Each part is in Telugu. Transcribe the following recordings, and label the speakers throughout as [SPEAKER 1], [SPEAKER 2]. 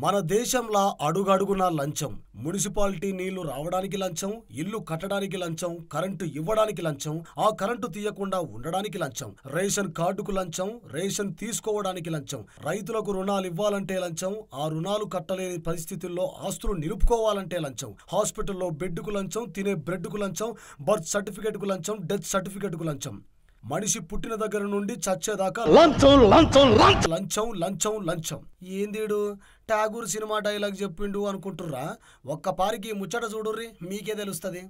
[SPEAKER 1] మన దేశంలో అడుగడుగునా లంచం. మున్సిపాలిటీ నీళ్లు రావడానికి లంచం, ఇల్లు కట్టడానికి లంచం, కరెంటు ఇవ్వడానికి లంచం, ఆ కరెంటు తీయకుండా ఉండడానికి లంచం, రేషన్ కార్డుకు లంచం, రేషన్ తీసుకోవడానికి లంచం, రైతులకు రుణాలు ఇవ్వాలంటే లంచం, ఆ రుణాలు కట్టలేని పరిస్థితుల్లో ఆస్తులు నిలుపుకోవాలంటే లంచం, హాస్పిటల్లో బెడ్డుకు లంచం, తినే బ్రెడ్కు లంచం, బర్త్ సర్టిఫికెట్కు లంచం, డెత్ సర్టిఫికెట్కు లంచం. మనిషి పుట్టిన దగ్గర నుండి చచ్చేదాకా లంచం లంచం లంచం లంచం లంచం. ఏందీడు ఠాగూర్ సినిమా డైలాగ్ చెప్పిండు అనుకుంటుర్రా? ఒక్క పారికి ముచ్చట చూడుర్రి, మీకే తెలుస్తుంది.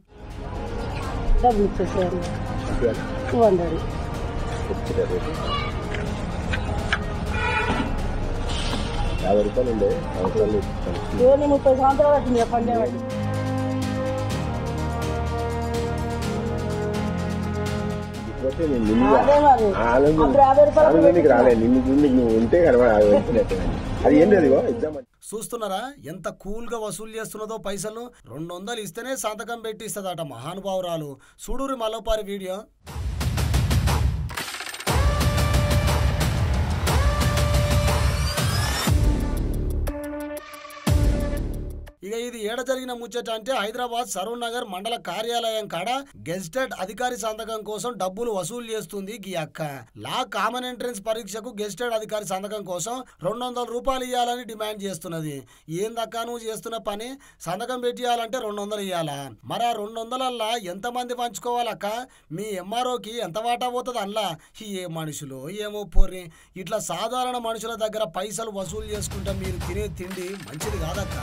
[SPEAKER 1] చూస్తున్నారా ఎంత కూల్ గా వసూలు చేస్తున్నదో పైసలు. 200 ఇస్తేనే సంతకం పెట్టి ఇస్తుందట మహానుభావురాలు. చూడురి మరోపారి వీడియో. ఇక ఇది ఏడ జరిగిన ముచ్చట అంటే హైదరాబాద్ సరూర్ నగర్ మండల కార్యాలయం కాడ గెజిటెడ్ అధికారి సంతకం కోసం డబ్బులు వసూలు చేస్తుంది గీ అక్క. లా కామన్ ఎంట్రన్స్ పరీక్షకు గెజిటెడ్ అధికారి సంతకం కోసం 200 రూపాయలు ఇవ్వాలని డిమాండ్ చేస్తున్నది. ఏందక్క నువ్వు చేస్తున్న పని? సంతకం పెట్టియాలంటే 200 ఇవ్వాలా? మరి ఆ 200ల్లా ఎంతమంది పంచుకోవాలక్క? మీ ఎంఆర్ఓకి ఎంత వాటా పోతుంది అల్లా? ఏ మనుషులు ఏమో పోర్రి. ఇట్లా సాధారణ మనుషుల దగ్గర పైసలు వసూలు చేసుకుంటే మీరు తినే తిండి మంచిది కాదక్క.